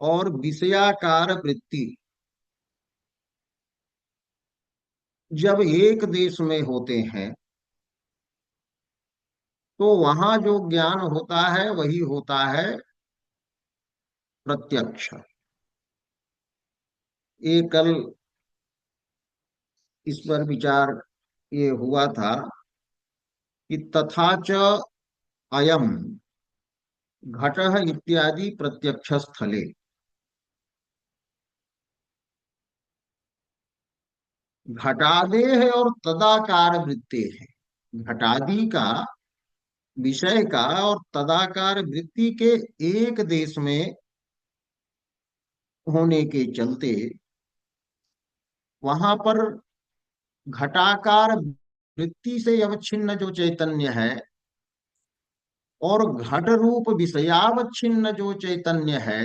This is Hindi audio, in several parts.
और विषयाकार वृत्ति जब एक देश में होते हैं तो वहां जो ज्ञान होता है वही होता है प्रत्यक्ष। ये कल इस पर विचार ये हुआ था कि तथा च अयम घटः इत्यादि प्रत्यक्ष स्थले। घटादे है और तदाकार वृत्ते है। घटादि का, विषय का और तदाकार वृत्ति के एक देश में होने के चलते वहां पर घटाकार वृत्ति से अवच्छिन्न जो चैतन्य है और घट रूप विषयावच्छिन्न जो चैतन्य है,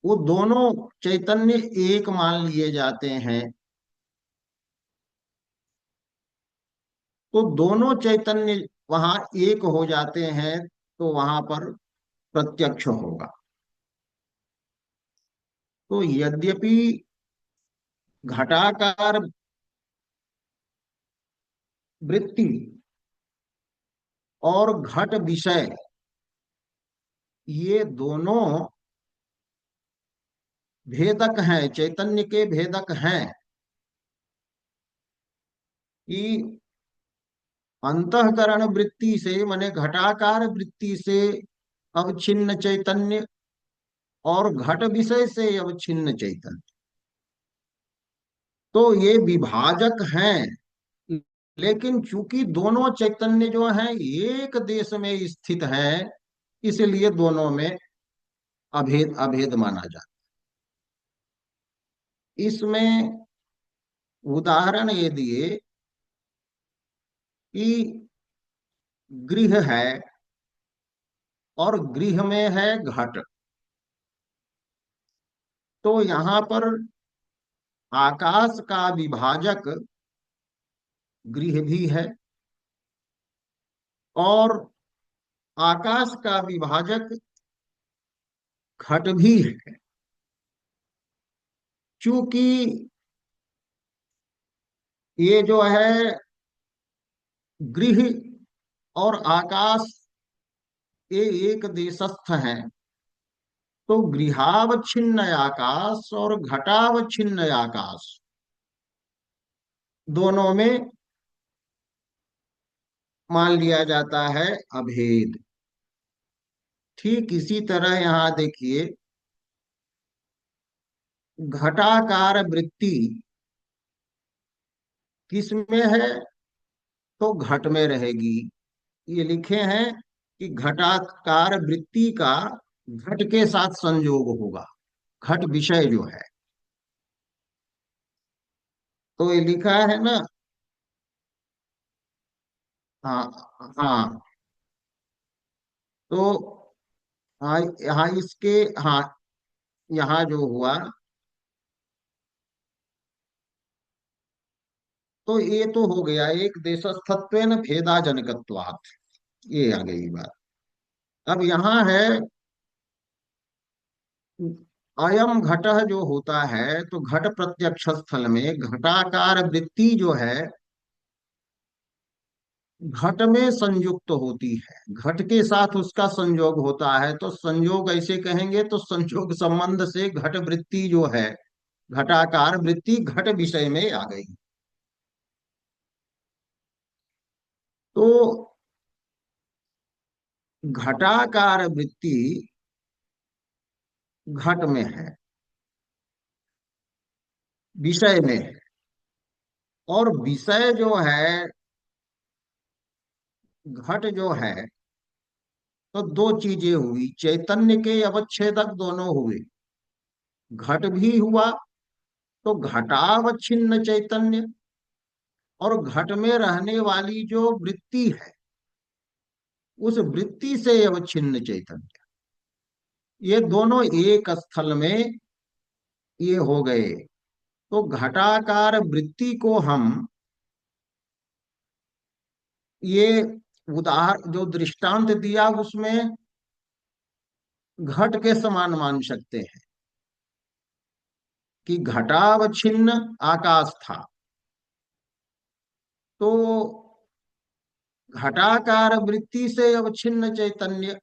वो दोनों चैतन्य एक मान लिए जाते हैं। तो दोनों चैतन्य वहां एक हो जाते हैं तो वहां पर प्रत्यक्ष होगा। तो यद्यपि घटाकार वृत्ति और घट विषय ये दोनों भेदक हैं, चैतन्य के भेदक हैं, कि अंतःकरण वृत्ति से माने घटाकार वृत्ति से अवच्छिन्न चैतन्य और घट विषय से अवच्छिन्न चैतन्य, तो ये विभाजक हैं। लेकिन चूंकि दोनों चैतन्य जो हैं एक देश में स्थित हैं, इसलिए दोनों में अभेद अभेद माना जाता है। इसमें उदाहरण ये दिए कि गृह है और गृह में है घट। तो यहाँ पर आकाश का विभाजक गृह भी है और आकाश का विभाजक घट भी है। चूंकि ये जो है गृह और आकाश ये एक देशस्थ हैं, तो गृहावच्छिन्न आकाश और घटावच्छिन्न आकाश दोनों में मान लिया जाता है अभेद। ठीक इसी तरह यहां देखिए, घटाकार वृत्ति किस में है, तो घट में रहेगी। ये लिखे हैं कि घटाकार वृत्ति का घट के साथ संयोग होगा, घट विषय जो है। तो ये लिखा है ना। हाँ, हाँ। तो हाँ, यहाँ इसके, हाँ, यहाँ जो हुआ, तो ये तो हो गया एक देशस्थत्वेन भेदाजनकत्वात्, ये आ गई बात। अब यहाँ है अयम घटः जो होता है, तो घट प्रत्यक्ष स्थल में घटाकार वृत्ति जो है घट में संयुक्त होती है, घट के साथ उसका संयोग होता है। तो संयोग ऐसे कहेंगे तो संयोग संबंध से घट वृत्ति जो है, घटाकार वृत्ति घट विषय में आ गई। तो घटाकार वृत्ति घट में है, विषय में है। और विषय जो है घट जो है, तो दो चीजें हुई, चैतन्य के अवच्छेदक दोनों हुए। घट भी हुआ तो घटावच्छिन्न चैतन्य, और घट में रहने वाली जो वृत्ति है उस वृत्ति से अवच्छिन्न चैतन्य, ये दोनों एक स्थल में ये हो गए। तो घटाकार वृत्ति को हम ये उदाहरण जो दृष्टांत दिया उसमें घट के समान मान सकते हैं कि घटावच्छिन्न आकाश था, तो घटाकार वृत्ति से अवच्छिन्न चैतन्य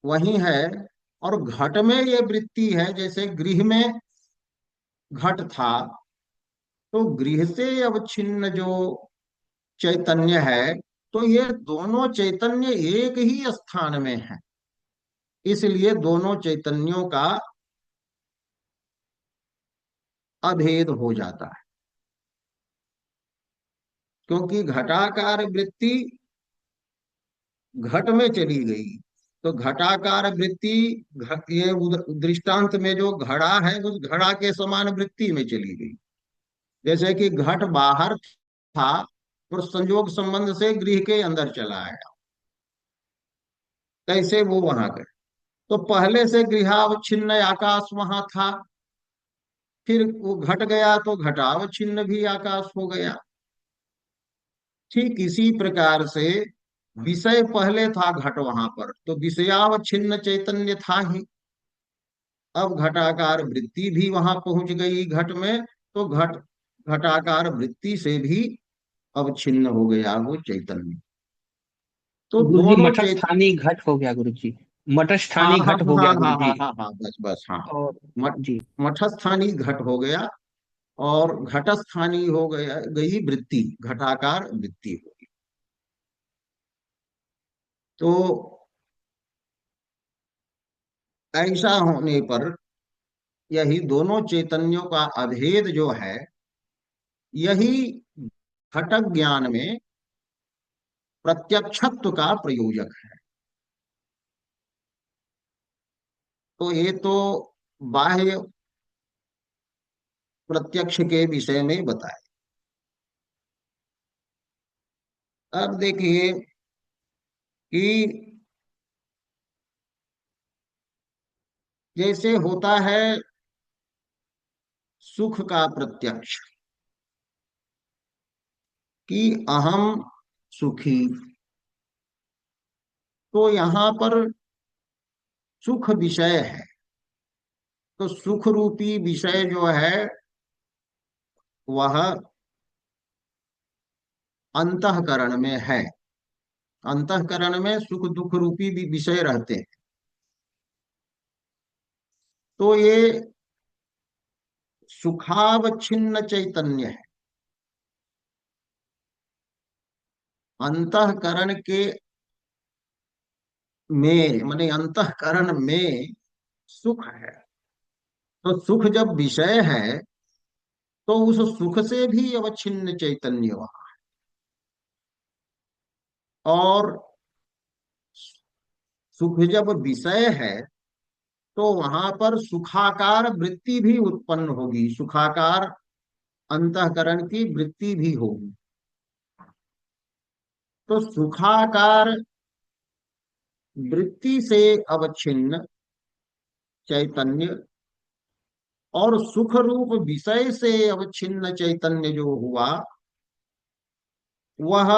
वही है। और घट में ये वृत्ति है, जैसे गृह में घट था, तो गृह से अवच्छिन्न जो चैतन्य है, तो ये दोनों चैतन्य एक ही स्थान में है, इसलिए दोनों चैतन्यों का अभेद हो जाता है। क्योंकि घटाकार वृत्ति घट में चली गई, तो घटाकार वृत्ति ये दृष्टांत में जो घड़ा है उस घड़ा के समान वृत्ति में चली गई। जैसे कि घट बाहर था और संयोग संबंध से गृह के अंदर चला आया, कैसे वो वहां गए। तो पहले से गृहावच्छिन्न आकाश वहां था, फिर वो घट गया तो घटावच्छिन्न भी आकाश हो गया। ठीक इसी प्रकार से विषय पहले था घट वहां पर, तो विषयावच्छिन्न चैतन्य था ही। अब घटाकार वृत्ति भी वहां पहुंच गई घट में, तो घटाकार वृत्ति से भी अवच्छिन्न हो गया वो चैतन्य। तो गुरु जी, दोनों चैत मठस्थानी घट हो गया गुरु जी। हाँ मठस्थानी हाँ घट हो हाँ गया हाँ गुरु हाँ जी। हाँ हाँ, बस बस हाँ। और मठ जी। मठस्थानी घट हो गया, और घटस्थानी हो गया गई वृत्ति, घटाकार वृत्ति हो गई। तो ऐसा होने पर यही दोनों चैतन्यों का अभेद जो है, यही घटक ज्ञान में प्रत्यक्षत्व का प्रयोजक है। तो ये तो बाह्य प्रत्यक्ष के विषय में बताए। अब देखिए कि जैसे होता है सुख का प्रत्यक्ष, कि अहम सुखी, तो यहाँ पर सुख विषय है, तो सुख रूपी विषय जो है वह अंतःकरण में है। अंतःकरण में सुख दुख रूपी भी विषय रहते हैं। तो ये सुखावच्छिन्न चैतन्य है। अंतःकरण के में माने अंतःकरण में सुख है, तो सुख जब विषय है, तो उस सुख से भी अवच्छिन्न चैतन्य वहां। और सुख जब विषय है, तो वहां पर सुखाकार वृत्ति भी उत्पन्न होगी, सुखाकार अंतःकरण की वृत्ति भी होगी। तो सुखाकार वृत्ति से अवच्छिन्न चैतन्य और सुख रूप विषय से अवच्छिन्न चैतन्य जो हुआ, वह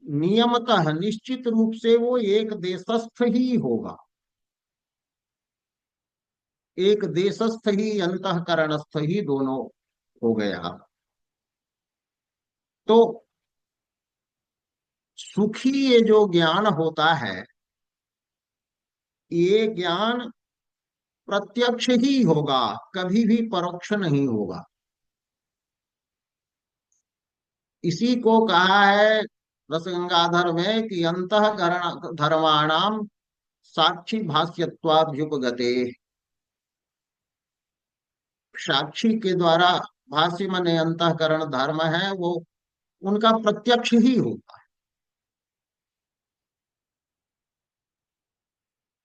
नियमतः निश्चित रूप से वो एक देशस्थ ही होगा, एक देशस्थ ही अंतःकरणस्थ ही दोनों हो गया। तो सुखी ये जो ज्ञान होता है, ये ज्ञान प्रत्यक्ष ही होगा, कभी भी परोक्ष नहीं होगा। इसी को कहा है रसगंगाधर में कि अंतःकरण धर्माणाम साक्षी भाष्यत्वाभ्युपगते। साक्षी के द्वारा, भाष्य माने अंतःकरण धर्म है वो, उनका प्रत्यक्ष ही होता है।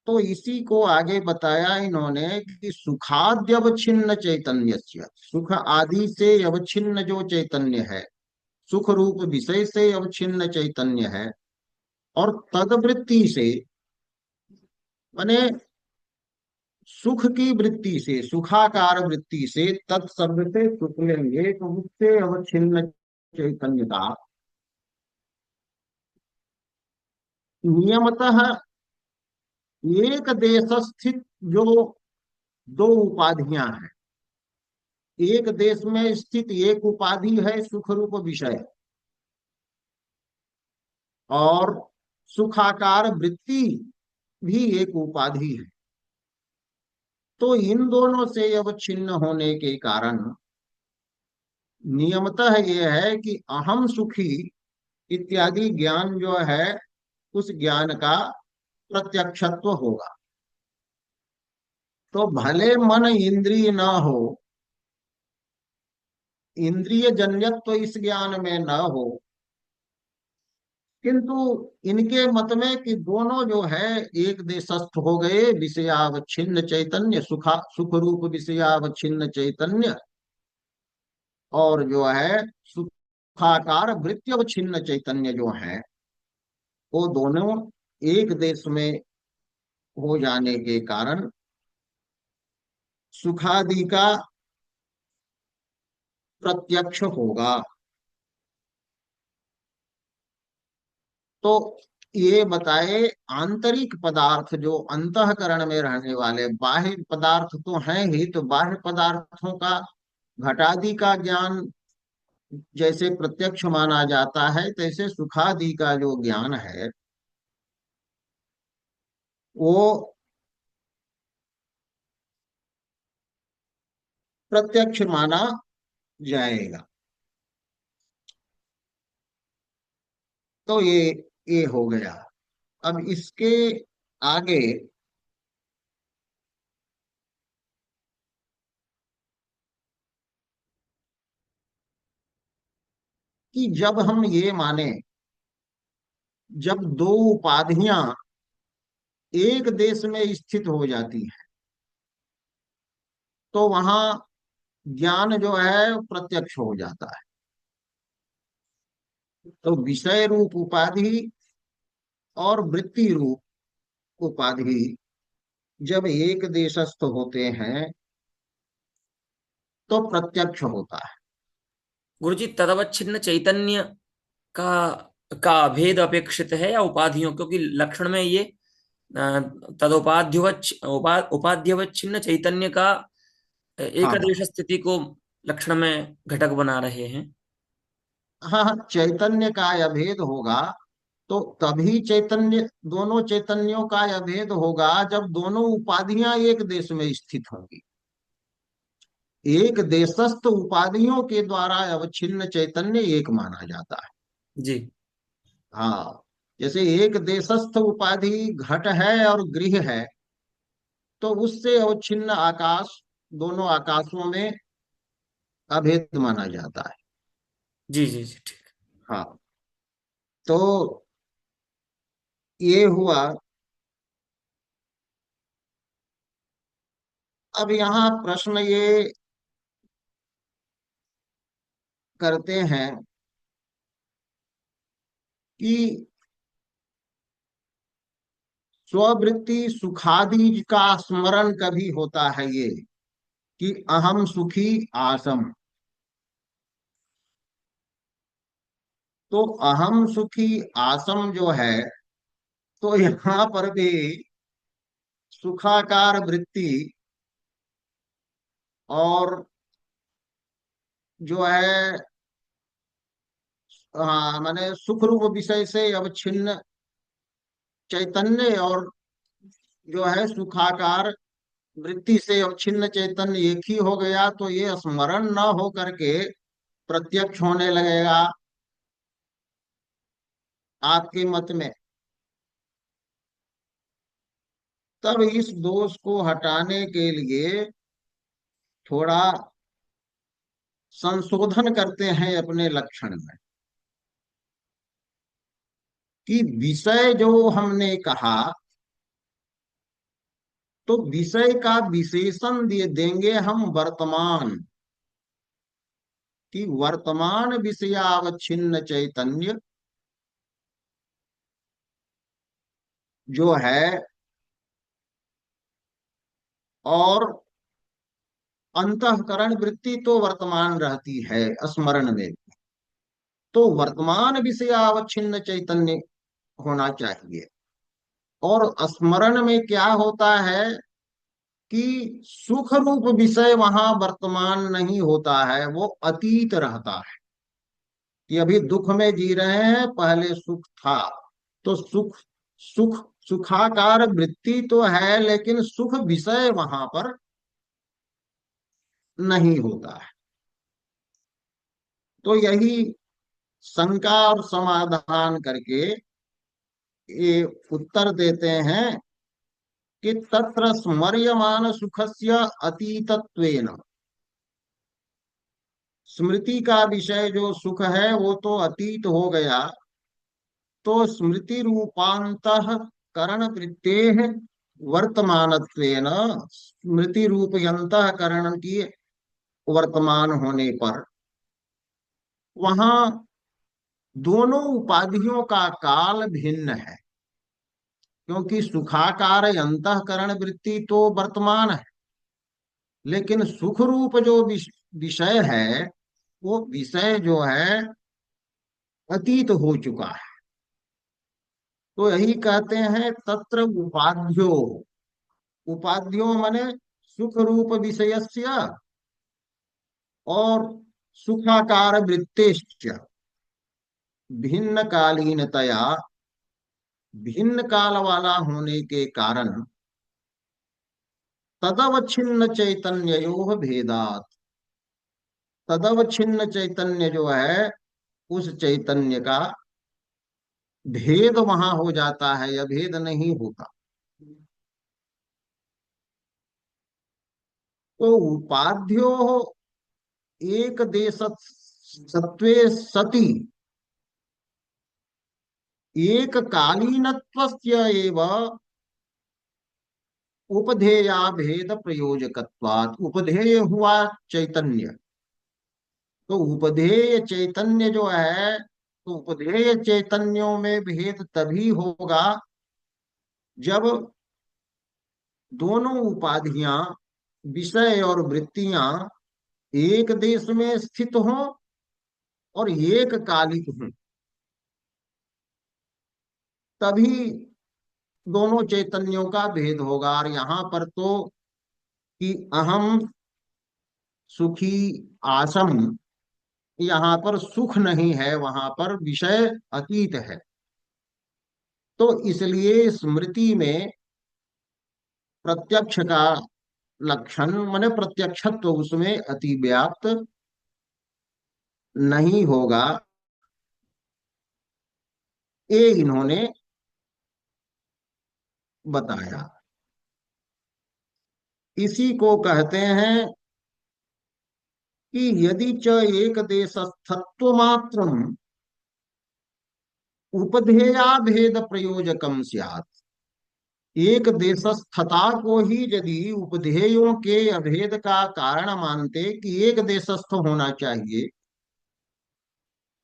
तो इसी को आगे बताया इन्होंने कि सुखाद्य अवच्छिन्न चैतन्य, सुख आदि से अवच्छिन्न जो चैतन्य है, सुख रूप विषय से अवच्छिन्न चैतन्य है, और तदवृत्ति से माने सुख की वृत्ति से, सुखाकार वृत्ति से, तत्शब्द से सुख लेंगे तो उससे अवच्छिन्न चैतन्यता नियमतः एक देश स्थित जो दो उपाधियां हैं। एक देश में स्थित एक उपाधि है सुख रूप विषय, और सुखाकार वृत्ति भी एक उपाधि है। तो इन दोनों से अवच्छिन्न होने के कारण नियमतः यह है कि अहम सुखी इत्यादि ज्ञान जो है, उस ज्ञान का प्रत्यक्षत्व होगा। तो भले मन इंद्रिय न हो, इंद्रिय जन्यत्व इस ज्ञान में न हो, किंतु इनके मत में कि दोनों जो है एक देशस्थ हो गए, विषयावच्छिन्न चैतन्य, सुख रूप विषयावच्छिन्न चैतन्य, और जो है सुखाकार वृत्त्यवच्छिन्न चैतन्य जो है, वो दोनों एक देश में हो जाने के कारण सुखादि का प्रत्यक्ष होगा। तो ये बताए, आंतरिक पदार्थ जो अंतःकरण में रहने वाले बाह्य पदार्थ तो हैं ही, तो बाह्य पदार्थों का घटादि का ज्ञान जैसे प्रत्यक्ष माना जाता है, तैसे सुखादि का जो ज्ञान है वो प्रत्यक्ष माना जाएगा। तो ये हो गया। अब इसके आगे कि जब हम ये माने, जब दो उपाधियां एक देश में स्थित हो जाती है, तो वहां ज्ञान जो है वो प्रत्यक्ष हो जाता है। तो विषय रूप उपाधि और वृत्ति रूप उपाधि जब एक देशस्थ होते हैं तो प्रत्यक्ष होता है। गुरुजी, तदवच्छिन्न चैतन्य का भेद अपेक्षित है या उपाधियों? क्योंकि लक्षण में ये उपाध्यवच्छिन्न चैतन्य का हाँ एकदेश हाँ स्थिति को लक्षण में घटक बना रहे हैं। हाँ हाँ, चैतन्य का अभेद होगा तो तभी चैतन्य, दोनों चैतन्यों का अभेद होगा जब दोनों उपाधियां एक देश में स्थित होंगी। एक देशस्थ उपाधियों के द्वारा अवच्छिन्न चैतन्य एक माना जाता है। जी हाँ, जैसे एक देशस्थ उपाधि घट है और गृह है, तो उससे अवच्छिन्न आकाश, दोनों आकाशों में अभेद माना जाता है। जी जी जी, ठीक। हाँ, तो ये हुआ। अब यहाँ प्रश्न ये करते हैं कि स्ववृत्ति सुखादि का स्मरण कभी होता है ये, कि अहम सुखी आसम। तो अहम सुखी आसम जो है, तो यहाँ पर भी सुखाकार वृत्ति और जो है, हाँ माने सुख रूप विषय से अवच्छिन्न चैतन्य, और जो है सुखाकार वृत्ति से अवच्छिन्न चैतन्य एक ही हो गया, तो ये स्मरण न हो करके प्रत्यक्ष होने लगेगा आपके मत में। तब इस दोष को हटाने के लिए थोड़ा संशोधन करते हैं अपने लक्षण में, कि विषय जो हमने कहा, तो विषय का विशेषण दे देंगे हम वर्तमान, कि वर्तमान विषयावच्छिन्न चैतन्य जो है, और अंतःकरण वृत्ति तो वर्तमान रहती है स्मरण में, तो वर्तमान विषयावच्छिन्न चैतन्य होना चाहिए। और स्मरण में क्या होता है कि सुख रूप विषय वहां वर्तमान नहीं होता है, वो अतीत रहता है। कि अभी दुख में जी रहे हैं, पहले सुख था। तो सुख सुख सुखाकार वृत्ति तो है, लेकिन सुख विषय वहां पर नहीं होता है। तो यही शंका और समाधान करके ये उत्तर देते हैं कि तत्र स्मर्यमान सुखस्य अतीतत्वेन, स्मृति का विषय जो सुख है वो तो अतीत हो गया। तो स्मृति रूपांत करण वृत्ते वर्तमानत्वेन, स्मृति रूप अंतःकरण की वर्तमान होने पर वहां दोनों उपाधियों का काल भिन्न है। क्योंकि सुखाकार अंतःकरण वृत्ति तो वर्तमान है, लेकिन सुख रूप जो विषय है, वो विषय जो है अतीत हो चुका है। तो यही कहते हैं तत्र उपाध्यो, उपाध्यो माने सुख रूप विषयस्य और सुखाकार वृत्तेश्च भिन्न कालीनतया, भिन्न काल वाला होने के कारण तदवच्छिन्न चैतन्ययोः भेदात, तदवच्छिन्न चैतन्य जो है उस चैतन्य का भेद वहां हो जाता है, या भेद नहीं होता। तो उपाध्यो एक देश सत्वे सति एक कालीनत्वस्य एव उपधेया भेद प्रयोजकत्वात्, उपधेय हुआ चैतन्य। तो उपधेय चैतन्य जो है, तो उपधेय चैतन्यों में भेद तभी होगा जब दोनों उपाधियां, विषय और वृत्तियां एक देश में स्थित हों और एक कालिक हों, तभी दोनों चैतन्यों का भेद होगा। और यहाँ पर तो कि अहम सुखी आसम, यहाँ पर सुख नहीं है, वहां पर विषय अतीत है। तो इसलिए स्मृति में प्रत्यक्ष का लक्षण माने प्रत्यक्षत्व उसमें अतिव्याप्त नहीं होगा, ये इन्होंने बताया। इसी को कहते हैं कि यदि च एक देशस्थत्व मात्रम उपधेया भेद प्रयोजकम स्यात्, एक देशस्थता को ही यदि उपधेयों के अभेद का कारण मानते कि एक देशस्थ होना चाहिए,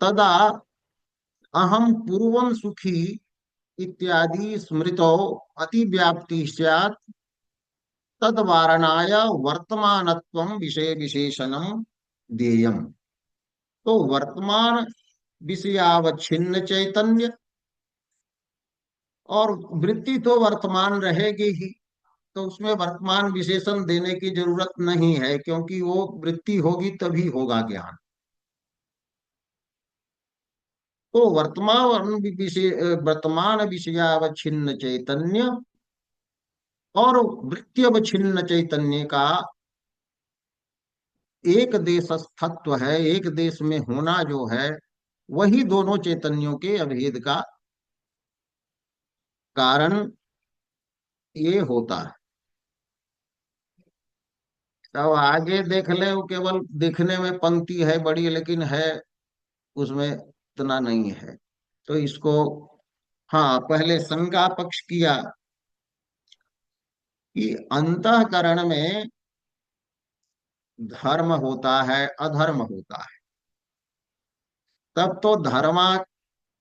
तदा अहम पूर्वम सुखी इत्यादि स्मृतौ अतिव्याप्ति स्यात् तद वारणाय वर्तमानत्वं विषय विशेषणम देयम। तो वर्तमान विषयावच्छिन्न चैतन्य, और वृत्ति तो वर्तमान रहेगी ही, तो उसमें वर्तमान विशेषण देने की जरूरत नहीं है, क्योंकि वो वृत्ति होगी तभी होगा ज्ञान। तो वर्तमान विषयावच्छिन्न चैतन्य और वृत्त्यवच्छिन्न चैतन्य का एक देशस्थत्व है, एक देश में होना जो है, वही दोनों चैतन्यों के अभेद का कारण ये होता है। तो आगे देख ले, वो केवल देखने में पंक्ति है बड़ी, लेकिन है उसमें इतना नहीं है। तो इसको, हाँ, पहले शंका पक्ष किया कि अंतःकरण में धर्म होता है, अधर्म होता है। तब तो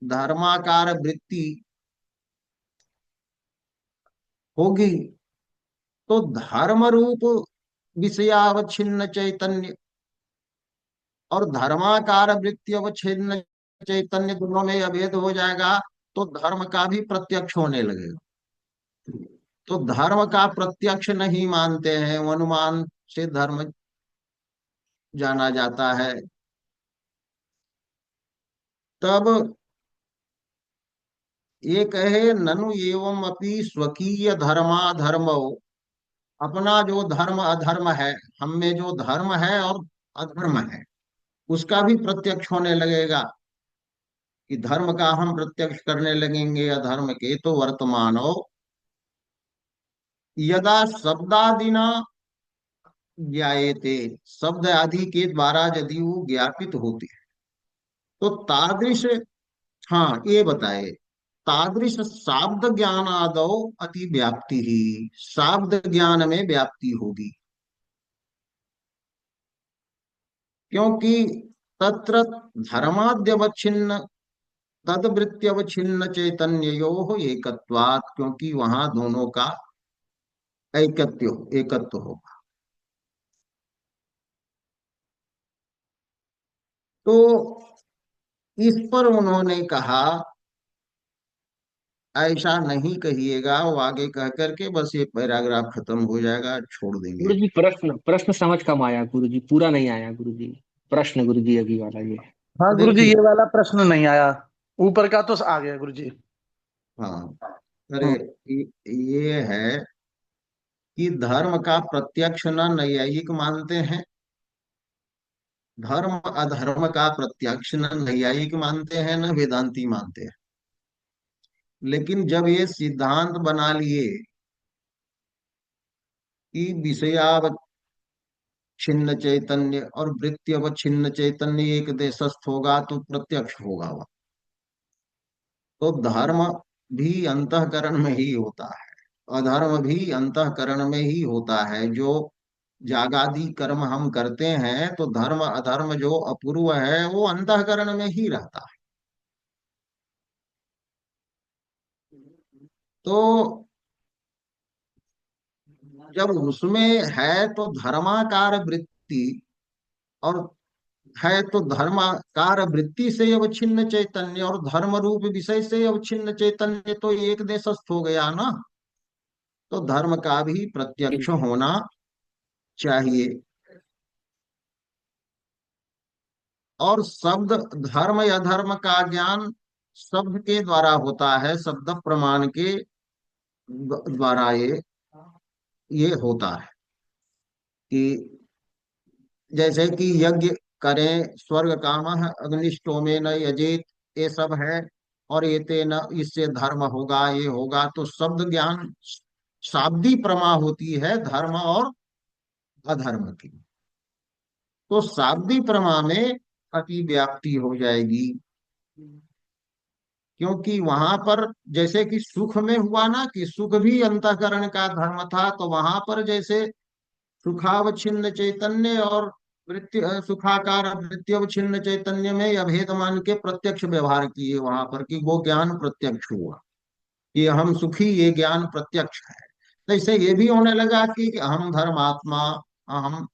धर्माकार वृत्ति होगी। तो धर्म रूप विषयावच्छिन्न चैतन्य और धर्माकार वृत्ति अवच्छिन्न चैतन्य दोनों में अभेद हो जाएगा, तो धर्म का भी प्रत्यक्ष होने लगेगा। तो धर्म का प्रत्यक्ष नहीं मानते हैं, वो अनुमान से धर्म जाना जाता है। तब ये कहे ननु एवं अपि स्वकीय धर्माधर्मो, अपना जो धर्म अधर्म है, हम में जो धर्म है और अधर्म है, उसका भी प्रत्यक्ष होने लगेगा। कि धर्म का हम प्रत्यक्ष करने लगेंगे अधर्म के, तो वर्तमानो यदा शब्दादिना ज्ञायते, शब्द आदि के द्वारा यदि वो ज्ञापित होते हैं, तो तादृश, हाँ ये बताए, तादृश शाब्द ज्ञान आदौ अति व्याप्ति ही, शाब्द ज्ञान में व्याप्ति होगी। क्योंकि तत्र धर्माद्यवच्छिन्न तदवृत्त्यवच्छिन्न चैतन्योः एकत्वात्, क्योंकि वहां दोनों का एकत्व होगा। तो इस पर उन्होंने कहा ऐसा नहीं कहिएगा, वो आगे कह करके बस ये पैराग्राफ खत्म हो जाएगा, छोड़ देंगे। गुरु जी प्रश्न प्रश्न समझ कम आया गुरु जी, पूरा नहीं आया गुरु जी। प्रश्न गुरु जी अभी वाला ये। हाँ गुरुजी, देखिए, ये वाला प्रश्न नहीं आया, ऊपर का तो आ गया गुरुजी। हाँ, अरे हम्म। ये है कि धर्म का प्रत्यक्ष न नैयायिक मानते हैं, धर्म अधर्म का प्रत्यक्ष न नैयायिक मानते हैं, न वेदांती मानते हैं। लेकिन जब ये सिद्धांत बना लिए कि विषयावच्छिन्न चैतन्य और वृत्त्यवच्छिन्न चैतन्य एक देशस्थ होगा, तो प्रत्यक्ष होगा वह। तो धर्म भी अंतःकरण में ही होता है, अधर्म भी अंतःकरण में ही होता है। जो जागादि कर्म हम करते हैं, तो धर्म अधर्म जो अपूर्व है वो अंतःकरण में ही रहता है। तो जब उसमें है तो धर्माकार वृत्ति, और है तो धर्माकार वृत्ति से अवच्छिन्न चैतन्य, और धर्म रूप विषय से अवच्छिन्न चैतन्य, तो एक देशस्थ हो गया ना। तो धर्म का भी प्रत्यक्ष बिल्कुल। होना चाहिए। और शब्द, धर्म या धर्म का ज्ञान शब्द के द्वारा होता है, शब्द प्रमाण के द्वारा ये होता है। कि जैसे कि यज्ञ करें, स्वर्ग काम अग्निष्टो में न यजेत, ये सब है। और ये तेन, इससे धर्म होगा, ये होगा। तो शब्द ज्ञान शाब्दी प्रमा होती है धर्म और अधर्म की। तो शाब्दी प्रमा में अति व्याप्ति हो जाएगी। क्योंकि वहां पर जैसे कि सुख में हुआ ना, कि सुख भी अंतःकरण का धर्म था, तो वहां पर जैसे सुखावच्छिन्न चैतन्य और वृत्ति सुखाकार वृत्त्यवच्छिन्न चैतन्य में अभेद मान के प्रत्यक्ष व्यवहार किए वहां पर, कि वो ज्ञान प्रत्यक्ष हुआ कि हम सुखी, ये ज्ञान प्रत्यक्ष है। तो इससे ये भी होने लगा कि अहम धर्मात्मा, अहम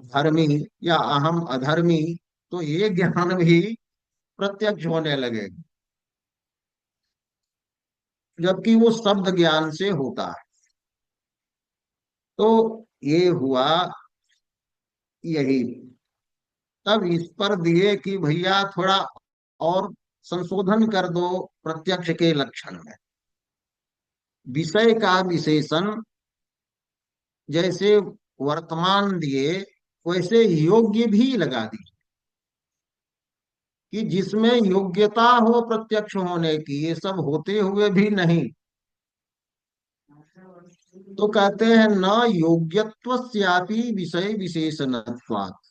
धर्मी या अहम अधर्मी, तो ये ज्ञान भी प्रत्यक्ष होने लगे, जबकि वो शब्द ज्ञान से होता है। तो ये हुआ यही। तब इस पर दिए कि भैया थोड़ा और संशोधन कर दो प्रत्यक्ष के लक्षण में। विषय का विशेषण जैसे वर्तमान दिए, वैसे योग्य भी लगा दी, कि जिसमें योग्यता हो प्रत्यक्ष होने की, ये सब होते हुए भी नहीं। तो कहते हैं न योग्यत्वस्यापि विषय विशेषणत्वात्,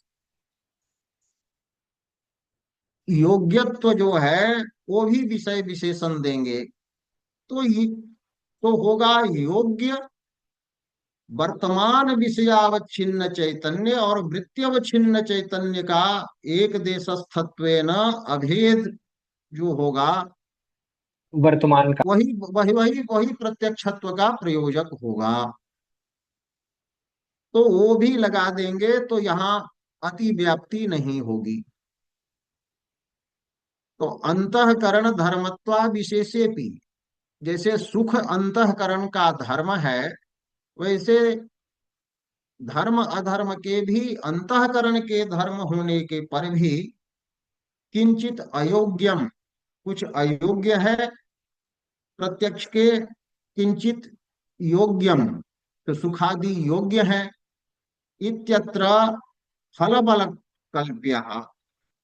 योग्यत्व जो है वो भी विषय विशेषण देंगे। तो ये तो होगा योग्य वर्तमान विषयावच्छिन्न चैतन्य और वृत्त्यवच्छिन्न चैतन्य का एक देशस्थत्वेन अभेद जो होगा, वर्तमान का। वही वही वही वही प्रत्यक्षत्व का प्रयोजक होगा। तो वो भी लगा देंगे, तो यहाँ अति व्याप्ति नहीं होगी। तो अंतःकरण धर्मत्वा विशेषेपि, जैसे सुख अंतःकरण का धर्म है, वैसे धर्म अधर्म के भी अंतःकरण के धर्म होने के पर भी किंचित अयोग्यम, कुछ अयोग्य है प्रत्यक्ष के, किंचित योग्यम, तो सुखादि योग्य है। इत्यत्र फल बल कल्प्य,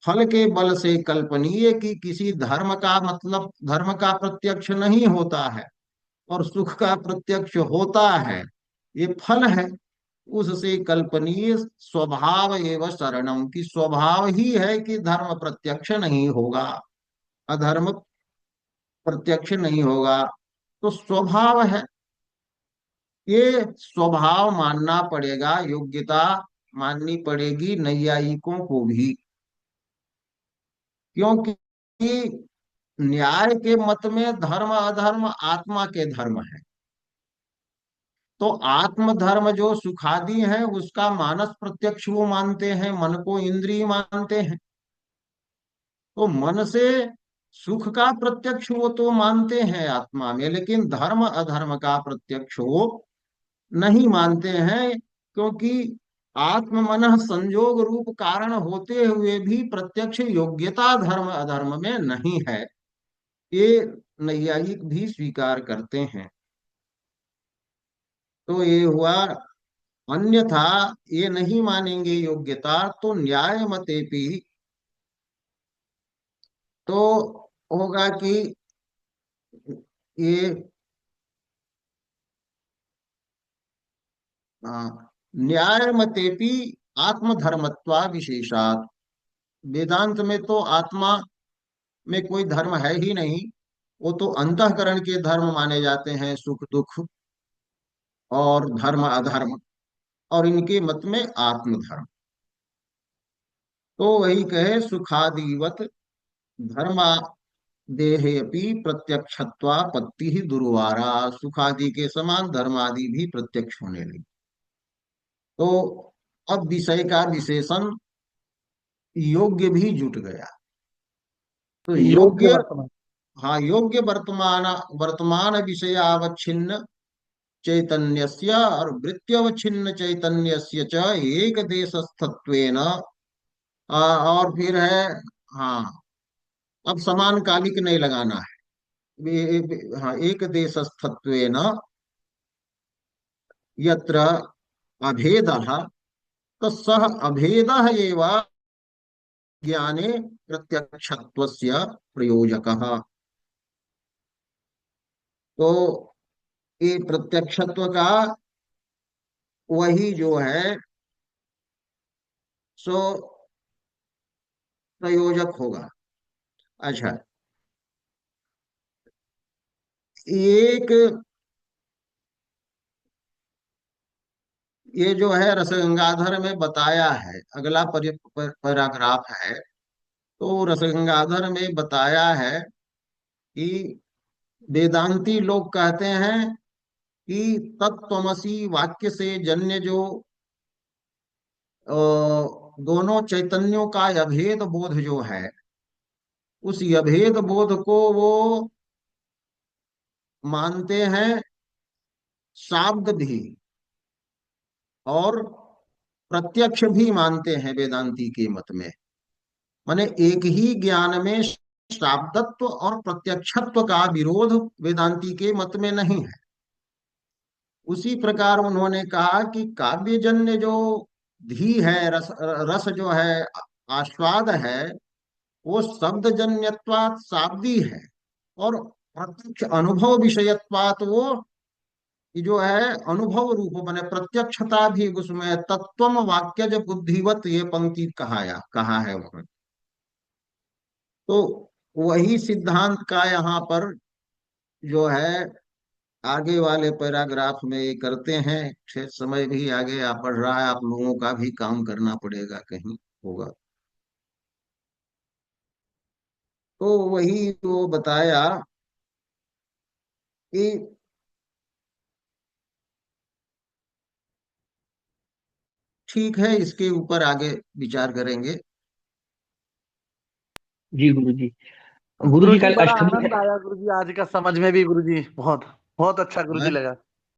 फल के बल से कल्पनीय कि किसी धर्म का मतलब धर्म का प्रत्यक्ष नहीं होता है और सुख का प्रत्यक्ष होता है, ये फल है। उससे कल्पनीय स्वभाव एवं शरणम, की स्वभाव ही है कि धर्म प्रत्यक्ष नहीं होगा, अधर्म प्रत्यक्ष नहीं होगा, तो स्वभाव है। ये स्वभाव मानना पड़ेगा, योग्यता माननी पड़ेगी नैयायिकों को भी, क्योंकि न्याय के मत में धर्म अधर्म आत्मा के धर्म है। तो आत्म धर्म जो सुखादि है उसका मानस प्रत्यक्ष वो मानते हैं, मन को इंद्रिय मानते हैं। तो मन से सुख का प्रत्यक्ष वो तो मानते हैं आत्मा में, लेकिन धर्म अधर्म का प्रत्यक्ष वो नहीं मानते हैं, क्योंकि आत्म मन संजोग रूप कारण होते हुए भी प्रत्यक्ष योग्यता धर्म अधर्म में नहीं है, ये नैयायिक भी स्वीकार करते हैं। तो ये हुआ, अन्यथा ये नहीं मानेंगे योग्यता, तो न्याय मते भी तो होगा कि ये न्याय मतेपि आत्मधर्मत्वा विशेषात, वेदांत में तो आत्मा में कोई धर्म है ही नहीं, वो तो अंतःकरण के धर्म माने जाते हैं, सुख दुख और धर्म अधर्म, और इनके मत में आत्मधर्म। तो वही कहे सुखादिवत धर्मा देहेपि प्रत्यक्षत्वापत्ति ही दुर्वारा, सुखादि के समान धर्मादि भी प्रत्यक्ष होने लगी। तो अब विषय का विशेषण योग्य भी जुट गया। तो योग्य योग्य, वर्तमान। हाँ, योग्य वर्तमान, वर्तमान विषयावच्छिन्न चैतन्यस्य और वृत्त्यवच्छिन्न चैतन्यस्य च एक देशस्थत्वेन, और फिर है, हाँ, अब समान कालिक नहीं लगाना है, हाँ, एक देशस्थत्वेन यत्र अभेदः तस्सः अभेदः एव ज्ञाने प्रत्यक्षत्वस्य प्रयोजकः। तो ये प्रत्यक्षत्व का वही जो है सो प्रयोजक होगा। अच्छा, एक ये जो है रसगंगाधर में बताया है, अगला पैराग्राफ है, तो रसगंगाधर में बताया है कि वेदांती लोग कहते हैं कि तत्त्वमसी वाक्य से जन्य जो दोनों चैतन्यों का अभेद बोध जो है, उस अभेद बोध को वो मानते हैं शाब्द भी और प्रत्यक्ष भी मानते हैं वेदांती के मत में। माने एक ही ज्ञान में शाब्दत्व और प्रत्यक्षत्व का विरोध वेदांती के मत में नहीं है। उसी प्रकार उन्होंने कहा कि काव्यजन्य जो धी है, रस रस जो है, आस्वाद है, वो शब्दजन्यत्वात् शाब्दी है, और प्रत्यक्ष अनुभव विषयत्वात् वो ये जो है अनुभव रूप बने, प्रत्यक्षता भी उसमें, तत्वम वाक्यज बुद्धिवत, ये पंक्ति कहा है उन्होंने। तो वही सिद्धांत का यहाँ पर जो है आगे वाले पैराग्राफ में ये करते हैं। समय भी आगे आ बढ़ रहा है, आप लोगों का भी काम करना पड़ेगा, कहीं होगा। तो वही तो बताया कि ठीक है, इसके ऊपर आगे विचार करेंगे। जी गुरु जी। गुरु जी गुरुजी कल बड़ा अष्टमी आनंद है। आया गुरुजी, आज का समझ में भी गुरुजी बहुत बहुत अच्छा गुरुजी मैं लगा।